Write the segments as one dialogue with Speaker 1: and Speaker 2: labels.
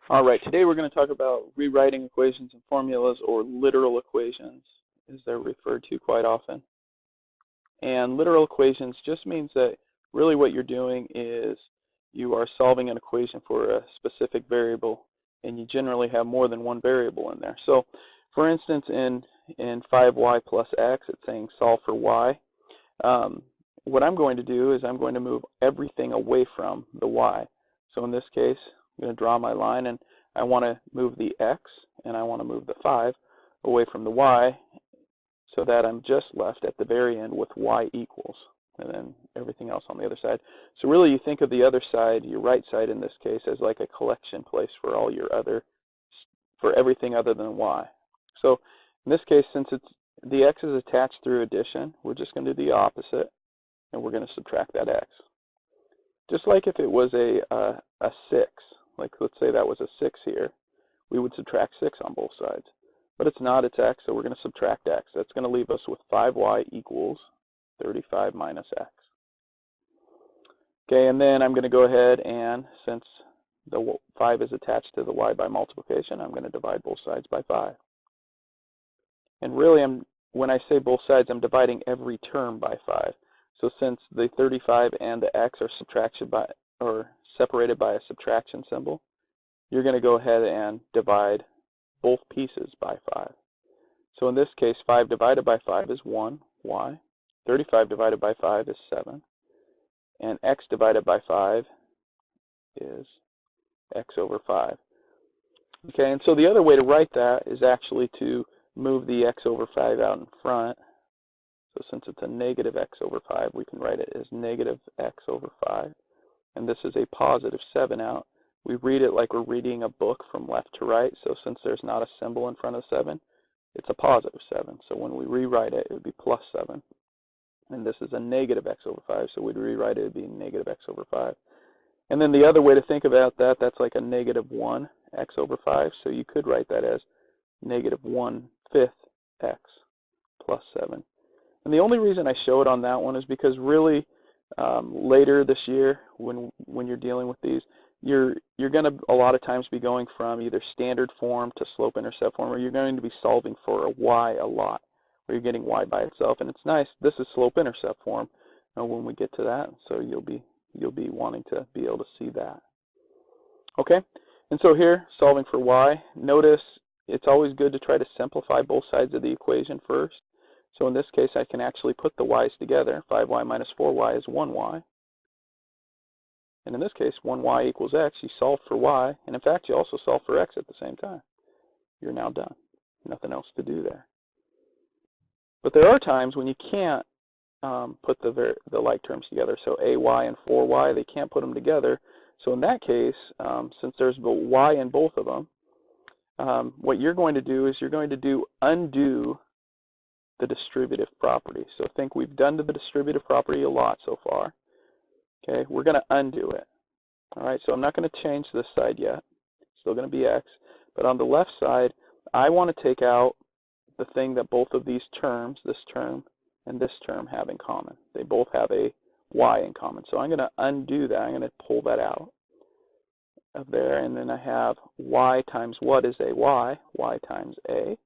Speaker 1: All right, today we're going to talk about rewriting equations and formulas, or literal equations, as they're referred to quite often. And literal equations just means that really what you're doing is you are solving an equation for a specific variable, and you generally have more than one variable in there. So, for instance, in 5y plus x, it's saying solve for y. What I'm going to do is I'm going to move everything away from the y. So in this case, I'm going to draw my line, and I want to move the x and I want to move the 5 away from the y, so that I'm just left at the very end with y equals, and then everything else on the other side. So really you think of the other side, your right side in this case, as like a collection place for all your for everything other than y. So in this case, since the x is attached through addition, we're just going to do the opposite, and we're going to subtract that x. Just like if it was a 6, like let's say that was a 6 here, we would subtract 6 on both sides. But it's not, it's x, so we're going to subtract x. That's going to leave us with 5y equals 35 minus x. Okay, and then I'm going to go ahead and, since the 5 is attached to the y by multiplication, I'm going to divide both sides by 5. And really, when I say both sides, I'm dividing every term by 5. So since the 35 and the x are separated by a subtraction symbol, you're going to go ahead and divide both pieces by 5. So in this case, 5 divided by 5 is 1, y. 35 divided by 5 is 7. And x divided by 5 is x over 5. Okay, and so the other way to write that is actually to move the x over 5 out in front. So since it's a negative x over 5, we can write it as negative x over 5. And this is a positive 7 out. We read it like we're reading a book from left to right. So since there's not a symbol in front of 7, it's a positive 7. So when we rewrite it, it would be plus 7. And this is a negative x over 5, so we'd rewrite it would be negative x over 5. And then the other way to think about that, that's like a negative 1 x over 5. So you could write that as negative 1/5 x plus 7. And the only reason I show it on that one is because really later this year, when you're dealing with these, you're going to a lot of times be going from either standard form to slope-intercept form, or you're going to be solving for a y a lot, where you're getting y by itself. And it's nice. This is slope-intercept form when we get to that, so you'll be wanting to be able to see that. Okay, and so here, solving for y, notice it's always good to try to simplify both sides of the equation first. So in this case, I can actually put the y's together. 5y minus 4y is 1y. And in this case, 1y equals x. You solve for y, and in fact, you also solve for x at the same time. You're now done. Nothing else to do there. But there are times when you can't put the like terms together. So ay and 4y, they can't put them together. So in that case, since there's the y in both of them, what you're going to do is you're going to undo the distributive property. So think we've done to the distributive property a lot so far. Okay, we're going to undo it. All right, so I'm not going to change this side yet. It's still going to be x. But on the left side, I want to take out the thing that both of these terms, this term and this term, have in common. They both have a y in common. So I'm going to undo that. I'm going to pull that out of there. And then I have y times what is a y times a.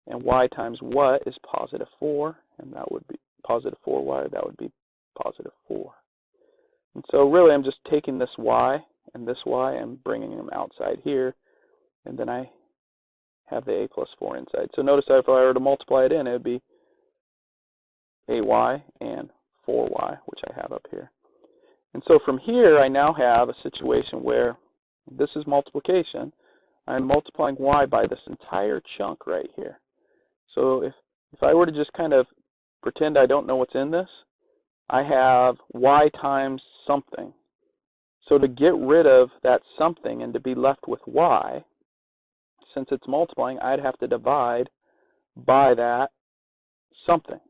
Speaker 1: And y times what is positive 4, and that would be positive 4y, that would be positive 4. And so really I'm just taking this y and this y and bringing them outside here, and then I have the a plus 4 inside. So notice that if I were to multiply it in, it would be ay and 4y, which I have up here. And so from here, I now have a situation where this is multiplication. I'm multiplying y by this entire chunk right here. So if I were to just kind of pretend I don't know what's in this, I have y times something. So to get rid of that something and to be left with y, since it's multiplying, I'd have to divide by that something.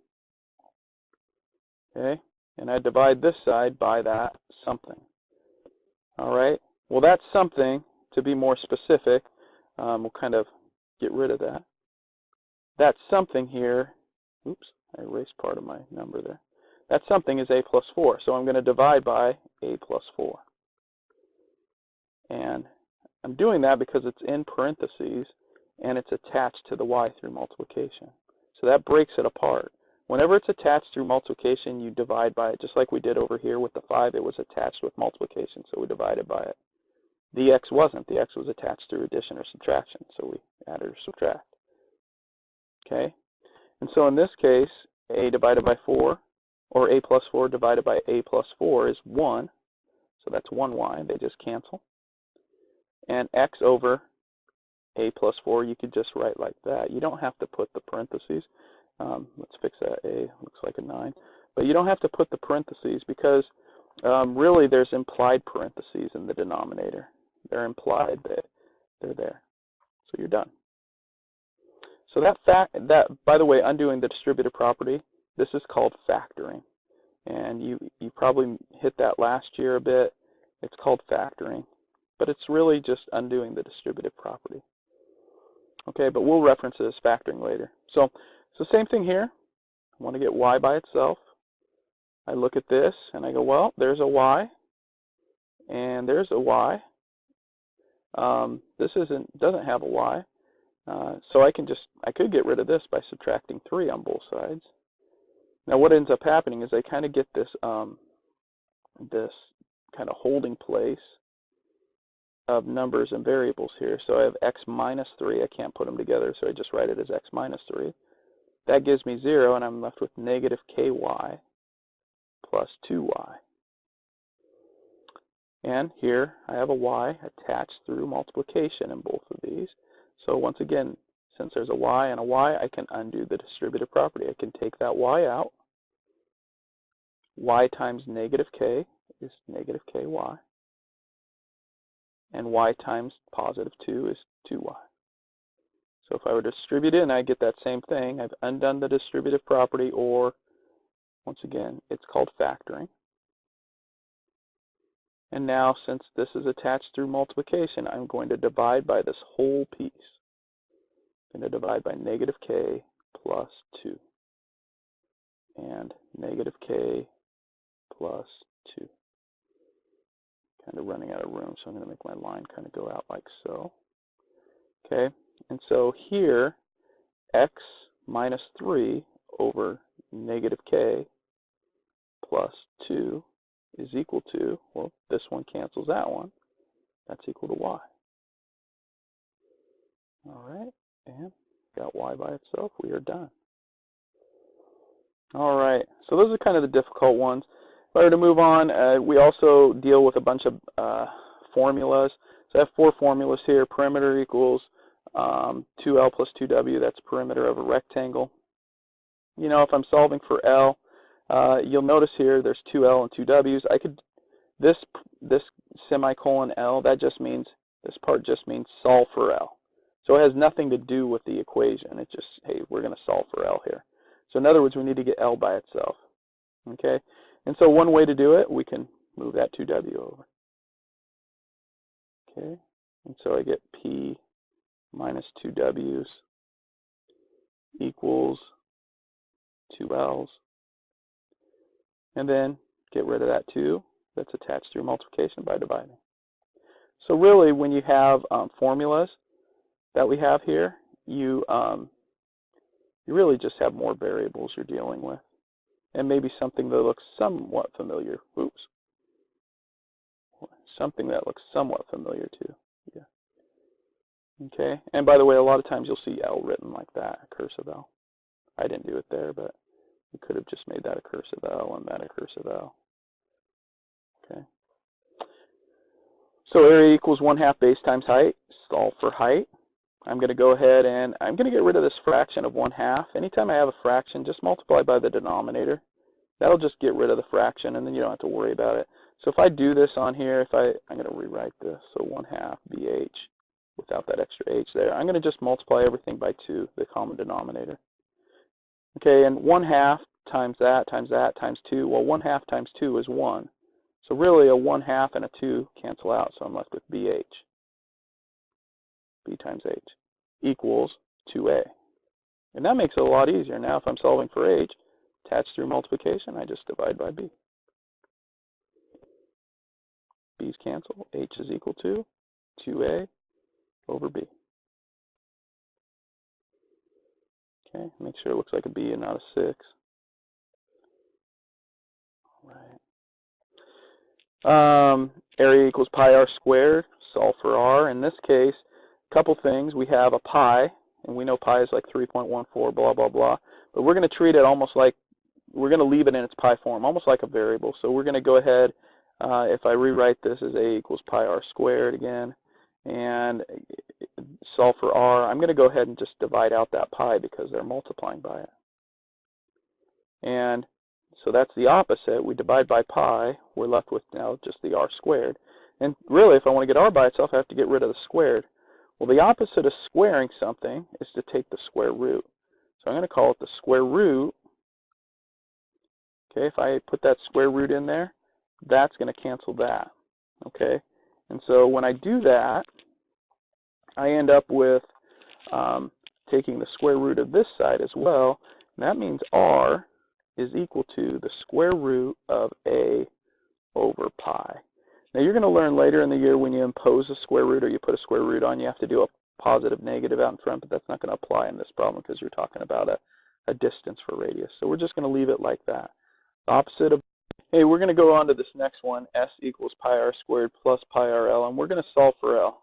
Speaker 1: Okay? And I divide this side by that something. All right? Well, that something, to be more specific, we'll kind of get rid of that. That something here, oops, I erased part of my number there. That something is a plus 4. So I'm going to divide by a plus 4. And I'm doing that because it's in parentheses and it's attached to the y through multiplication. So that breaks it apart. Whenever it's attached through multiplication, you divide by it, just like we did over here with the 5. It was attached with multiplication, so we divided by it. The x wasn't. The x was attached through addition or subtraction, so we added or subtract. Okay? And so in this case, a divided by 4, or a plus 4 divided by a plus 4 is 1. So that's 1y. They just cancel. And x over a plus 4, you could just write like that. You don't have to put the parentheses. Let's fix that. A looks like a 9. But you don't have to put the parentheses because really there's implied parentheses in the denominator. They're implied that they're there. So you're done. So that by the way, undoing the distributive property, this is called factoring. And you probably hit that last year a bit. It's called factoring. But it's really just undoing the distributive property. Okay, but we'll reference it as factoring later. So same thing here. I want to get y by itself. I look at this and I go, well, there's a y and there's a y. This doesn't have a y. So I could get rid of this by subtracting 3 on both sides. Now what ends up happening is I kind of get this this kind of holding place of numbers and variables here. So I have x minus 3. I can't put them together, so I just write it as x minus 3. That gives me 0, and I'm left with negative ky plus 2y. And here I have a y attached through multiplication in both of these. So once again, since there's a y and a y, I can undo the distributive property. I can take that y out. Y times negative k is negative ky. And y times positive 2 is 2y. So if I were to distribute it, and I get that same thing, I've undone the distributive property, or, once again, it's called factoring. And now, since this is attached through multiplication, I'm going to divide by this whole piece. I'm going to divide by negative k plus 2. And negative k plus 2. Kind of running out of room, so I'm going to make my line kind of go out like so. Okay, and so here, x minus 3 over negative k plus 2 is equal to, well, this one cancels that one. That's equal to y. All right, and got y by itself. We are done. All right, so those are kind of the difficult ones. If I were to move on, we also deal with a bunch of formulas. So I have 4 formulas here. Perimeter equals 2L plus 2W. That's perimeter of a rectangle. You know, if I'm solving for L, you'll notice here there's 2L and 2 W's. I could, this semicolon L, that just means, this part just means solve for L. So it has nothing to do with the equation. It just, hey, we're going to solve for L here. So in other words, we need to get L by itself. Okay? And so one way to do it, we can move that 2W over. Okay? And so I get P minus 2 W's equals 2 L's. And then get rid of that 2 that's attached through multiplication by dividing. So really, when you have formulas that we have here, you really just have more variables you're dealing with. And maybe something that looks somewhat familiar. Oops. Something that looks somewhat familiar too. Yeah. Okay. And by the way, a lot of times you'll see L written like that, a cursive L. I didn't do it there, but you could have just made that a cursive L and that a cursive L. Okay. So area equals 1/2 base times height. Solve for height. I'm going to go ahead and I'm going to get rid of this fraction of 1/2. Anytime I have a fraction, just multiply by the denominator. That'll just get rid of the fraction, and then you don't have to worry about it. So if I do this on here, I'm going to rewrite this. So 1/2 BH without that extra H there. I'm going to just multiply everything by 2, the common denominator. Okay, and 1/2 times that times 2. Well, 1/2 times 2 is 1. So really a 1/2 and a 2 cancel out, so I'm left with BH. B times H equals 2A. And that makes it a lot easier. Now if I'm solving for H, attached through multiplication, I just divide by B. B's cancel. H is equal to 2a over b. Okay, make sure it looks like a b and not a 6. Right. Area equals pi r squared. Solve for r. In this case, a couple things. We have a pi, and we know pi is like 3.14, blah, blah, blah. But we're going to treat it almost like, we're going to leave it in its pi form, almost like a variable. So we're going to go ahead, if I rewrite this as a equals pi r squared again, and solve for r, I'm going to go ahead and just divide out that pi because they're multiplying by it. And so that's the opposite. We divide by pi, we're left with now just the r squared. And really, if I want to get r by itself, I have to get rid of the squared. Well, the opposite of squaring something is to take the square root. So I'm going to call it the square root. Okay, if I put that square root in there, that's going to cancel that. Okay, and so when I do that, I end up with taking the square root of this side as well. And that means r is equal to the square root of a over pi. Now you're going to learn later in the year when you impose a square root or you put a square root on, you have to do a positive negative out in front, but that's not going to apply in this problem because you're talking about a distance for radius. So we're just going to leave it like that. The opposite of, hey, we're going to go on to this next one, s equals pi r squared plus pi r l, and we're going to solve for l.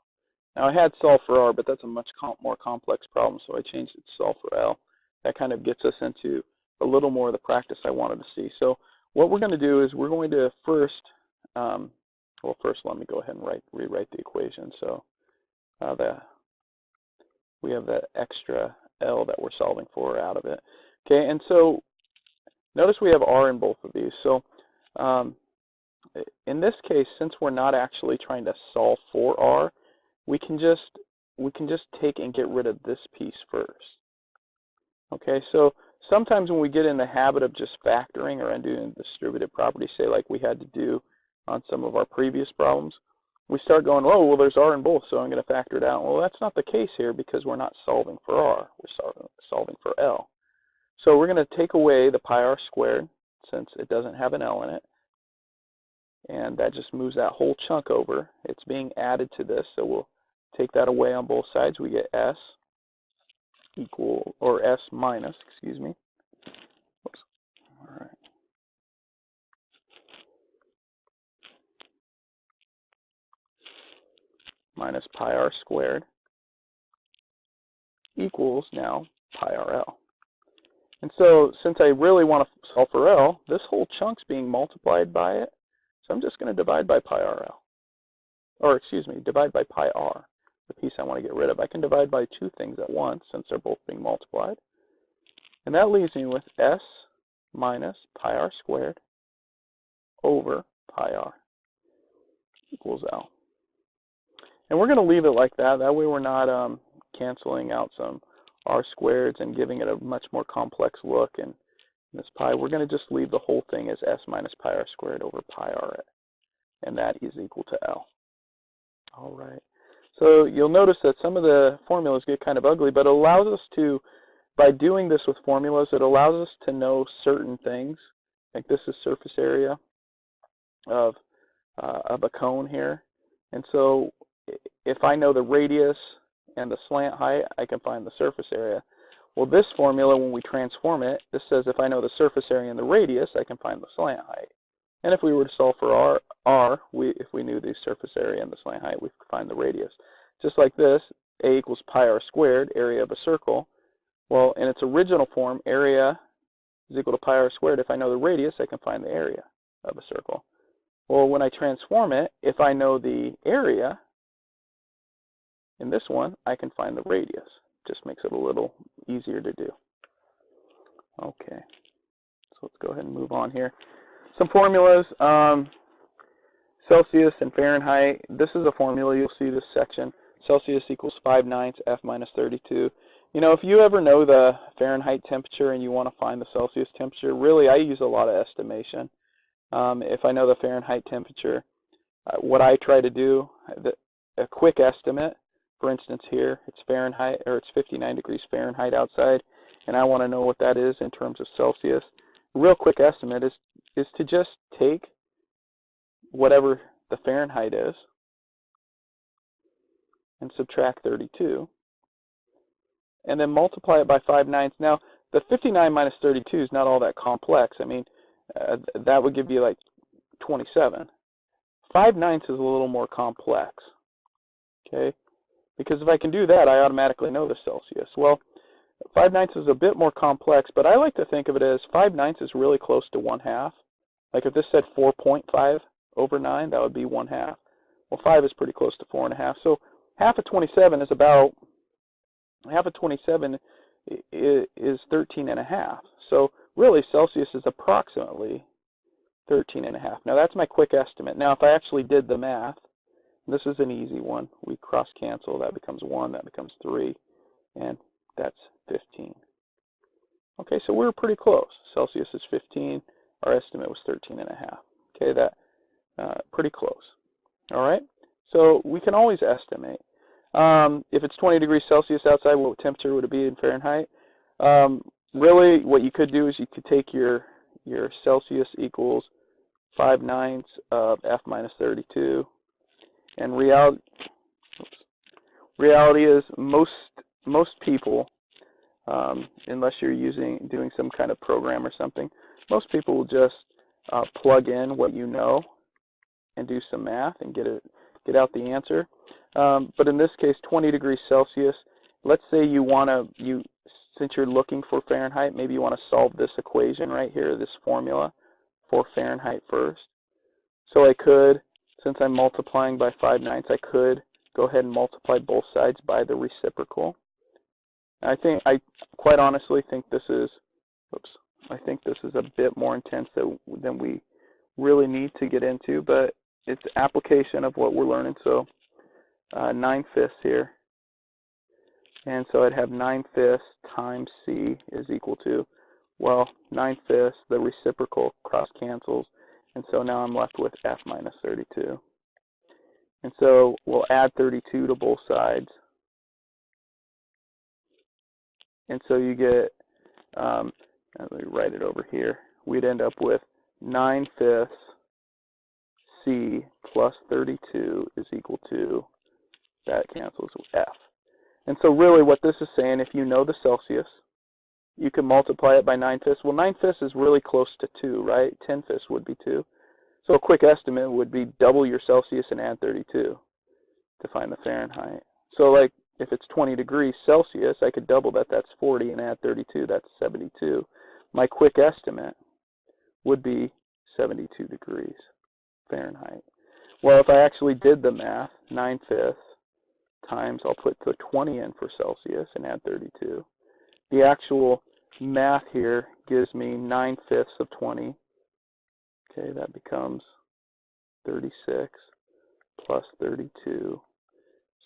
Speaker 1: Now I had solve for r, but that's a much more complex problem, so I changed it to solve for l. That kind of gets us into a little more of the practice I wanted to see. So what we're going to do is we're going to first, well, first let me go ahead and rewrite the equation. So we have that extra L that we're solving for out of it. Okay, and so notice we have R in both of these. So in this case, since we're not actually trying to solve for R, we can just take and get rid of this piece first. Okay, so sometimes when we get in the habit of just factoring or undoing distributive properties, say like we had to do on some of our previous problems, we start going, oh, well, there's R in both, so I'm going to factor it out. Well, that's not the case here because we're not solving for R. We're solving for L. So we're going to take away the pi r squared since it doesn't have an L in it. And that just moves that whole chunk over. It's being added to this, so we'll take that away on both sides. We get S equal, or S minus, excuse me. Oops. All right. Minus pi r squared equals now pi r l. And so since I really want to solve for L, this whole chunk's being multiplied by it. So I'm just going to divide by pi r l. Or excuse me, divide by pi r, the piece I want to get rid of. I can divide by two things at once since they're both being multiplied. And that leaves me with S minus pi r squared over pi r equals L. And we're going to leave it like that. That way we're not canceling out some r squareds and giving it a much more complex look. And this pi, we're going to just leave the whole thing as S minus pi r squared over pi r. And that is equal to L. All right. So you'll notice that some of the formulas get kind of ugly, but it allows us to, by doing this with formulas, it allows us to know certain things. Like this is surface area of a cone here. And so if I know the radius and the slant height, I can find the surface area. Well, this formula, when we transform it, this says if I know the surface area and the radius, I can find the slant height. And if we were to solve for r, if we knew the surface area and the slant height, we could find the radius. Just like this, a equals pi r squared, area of a circle. Well, in its original form, area is equal to pi r squared. If I know the radius, I can find the area of a circle. Well, when I transform it, if I know the area, in this one, I can find the radius. Just makes it a little easier to do. Okay, so let's go ahead and move on here. Some formulas, Celsius and Fahrenheit. This is a formula. You'll see this section. Celsius equals 5/9 F minus 32. You know, if you ever know the Fahrenheit temperature and you want to find the Celsius temperature, really I use a lot of estimation. If I know the Fahrenheit temperature, what I try to do, a quick estimate, for instance here, it's Fahrenheit, or it's 59 degrees Fahrenheit outside, and I want to know what that is in terms of Celsius. A real quick estimate is to just take whatever the Fahrenheit is and subtract 32. And then multiply it by 5/9. Now, the 59 minus 32 is not all that complex. I mean, that would give you like 27. 5/9 is a little more complex, okay? Because if I can do that, I automatically know the Celsius. Well, 5/9 is a bit more complex, but I like to think of it as 5/9 is really close to 1/2. Like if this said 4.5 over 9, that would be 1/2. Well, 5 is pretty close to 4.5. So half of 27 is about, half of 27 is 13.5. So really, Celsius is approximately 13.5. Now that's my quick estimate. Now if I actually did the math, this is an easy one. We cross cancel. That becomes 1. That becomes 3. And that's 15. Okay, so we were pretty close. Celsius is 15. Our estimate was 13.5. Okay, that pretty close. All right, so we can always estimate. If it's 20 degrees Celsius outside, what temperature would it be in Fahrenheit? Really, what you could do is you could take your Celsius equals 5/9 of F minus 32, and reality is most people, unless you're doing some kind of program or something, most people will just plug in what you know and do some math and get out the answer. But in this case, 20 degrees Celsius, let's say since you're looking for Fahrenheit, maybe you want to solve this equation right here, this formula for Fahrenheit first. So I could, since I'm multiplying by 5/9, I could go ahead and multiply both sides by the reciprocal. I quite honestly think this is, I think this is a bit more intense than we really need to get into, but it's application of what we're learning. So 9/5 here. And so I'd have 9/5 times C is equal to, well, 9/5, the reciprocal cross cancels. And so now I'm left with F minus 32. And so we'll add 32 to both sides. And so you get, let me write it over here. We'd end up with 9/5 C plus 32 is equal to, that cancels with F. And so really what this is saying, if you know the Celsius, you can multiply it by 9/5. Well, 9/5 is really close to 2, right? 10/5 would be 2. So a quick estimate would be double your Celsius and add 32 to find the Fahrenheit. So like if it's 20 degrees Celsius, I could double that. That's 40, and add 32. That's 72. My quick estimate would be 72 degrees Fahrenheit. Well, if I actually did the math, 9/5 times, I'll put the 20 in for Celsius and add 32. The actual math here gives me 9/5 of 20. Okay, that becomes 36 plus 32.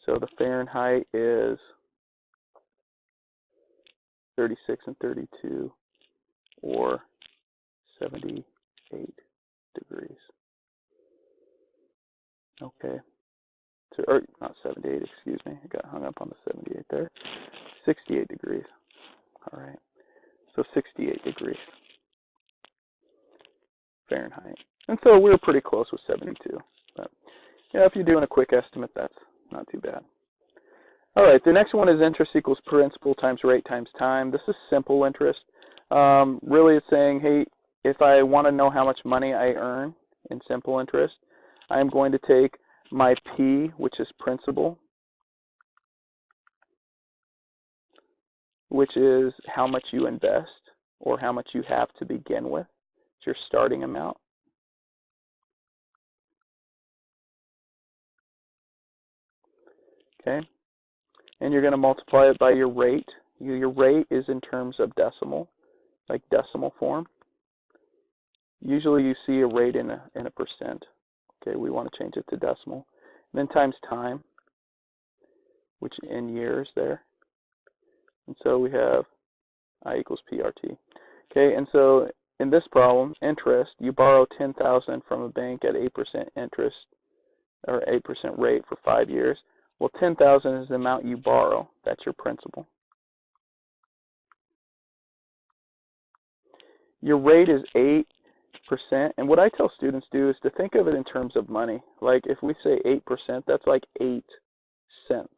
Speaker 1: So the Fahrenheit is 36 and 32, or 78 degrees. Okay. Or not 78, excuse me. I got hung up on the 78 there. 68 degrees. All right. So 68 degrees Fahrenheit. And so we were pretty close with 72. But yeah, if you're doing a quick estimate, that's not too bad. All right, the next one is interest equals principal times rate times time. This is simple interest. Really it's saying, hey, if I want to know how much money I earn in simple interest, I'm going to take my P, which is principal, which is how much you invest or how much you have to begin with. It's your starting amount. Okay, and you're going to multiply it by your rate. Your rate is in terms of decimal, like decimal form. Usually you see a rate in a percent. Okay, we want to change it to decimal. And then times time, which in years there. And so we have I equals PRT. Okay, and so in this problem, interest, you borrow $10,000 from a bank at 8% interest, or 8% rate for 5 years. Well, $10,000 is the amount you borrow. That's your principal. Your rate is 8%, and what I tell students do is to think of it in terms of money. Like if we say 8%, that's like 8 cents.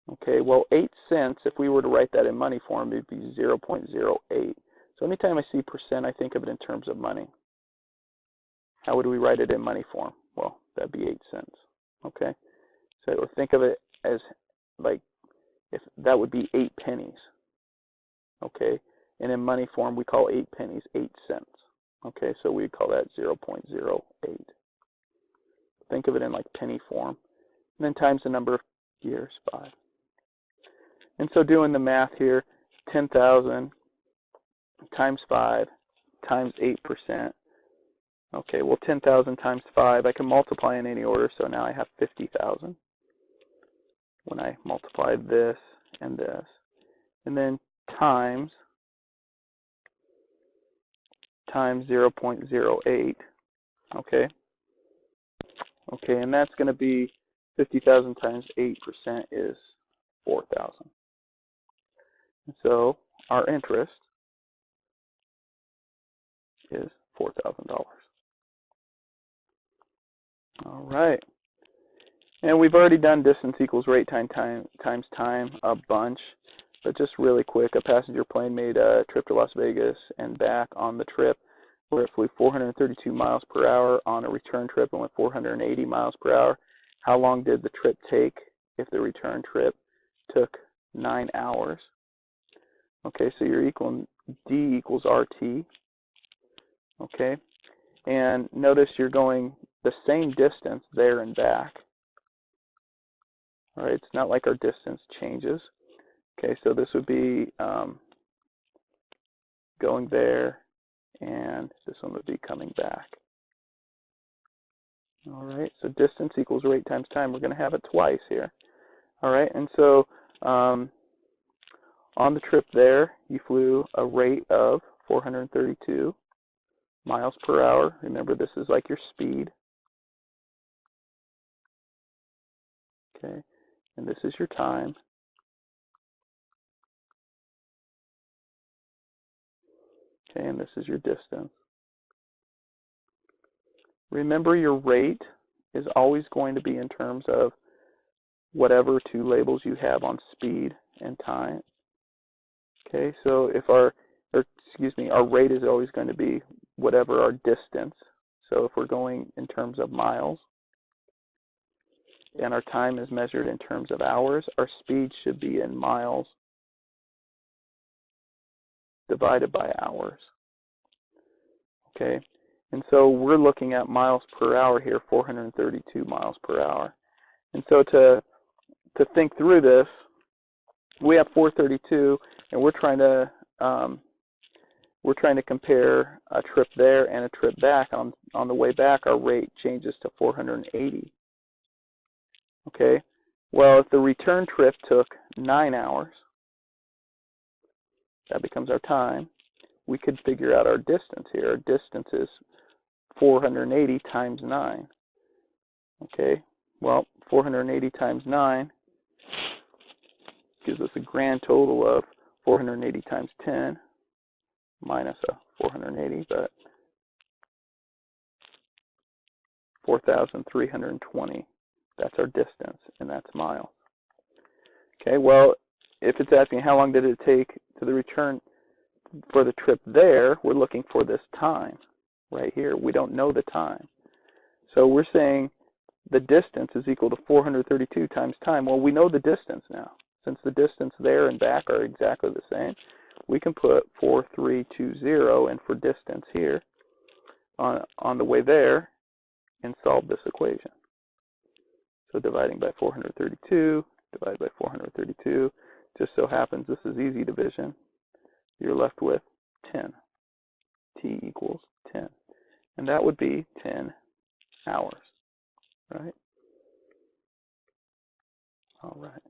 Speaker 1: Okay, well 8 cents, if we were to write that in money form, it would be 0.08. So anytime I see percent, I think of it in terms of money. How would we write it in money form? Well, that'd be 8 cents. Okay, so or think of it as like, if that would be 8 pennies. Okay, and in money form, we call 8 pennies 8 cents. Okay, so we'd call that 0.08. Think of it in like penny form, and then times the number of years, 5. And so doing the math here, 10,000 times 5 times 8%. Okay, well 10,000 times 5, I can multiply in any order, so now I have 50,000 when I multiply this and this. And then times 0.08, okay? Okay, and that's going to be 50,000 times 8% is 4,000. And so our interest is $4,000. All right. And we've already done distance equals rate times time a bunch. But just really quick, a passenger plane made a trip to Las Vegas and back. On the trip, where it flew 432 miles per hour. On a return trip, it went 480 miles per hour. How long did the trip take if the return trip took 9 hours? Okay, so you're equaling D equals RT. Okay, and notice you're going the same distance there and back. All right, it's not like our distance changes. Okay, so this would be going there, and this one would be coming back. All right, so distance equals rate times time. We're going to have it twice here. All right, and so on the trip there, you flew a rate of 432 miles per hour. Remember, this is like your speed. Okay, and this is your time. Okay, and this is your distance. Remember, your rate is always going to be in terms of whatever two labels you have on speed and time. Okay, so if our rate is always going to be whatever our distance. So if we're going in terms of miles and our time is measured in terms of hours, our speed should be in miles divided by hours. Okay, and so we're looking at miles per hour here, 432 miles per hour. And so to think through this, we have 432, and we're trying to compare a trip there and a trip back. On the way back, our rate changes to 480. Okay, well, if the return trip took 9 hours, that becomes our time. We could figure out our distance here. Our distance is 480 times 9. Okay, well, 480 times 9 gives us a grand total of 480 times 10 minus a 480, but 4,320. That's our distance, and that's miles. Okay, well, if it's asking how long did it take to the return for the trip there, we're looking for this time right here. We don't know the time. So we're saying the distance is equal to 432 times time. Well, we know the distance now. Since the distance there and back are exactly the same, we can put 4320 in for distance here on the way there and solve this equation. So dividing by 432, divided by 432, just so happens this is easy division. You're left with 10. T equals 10. And that would be 10 hours, right? All right.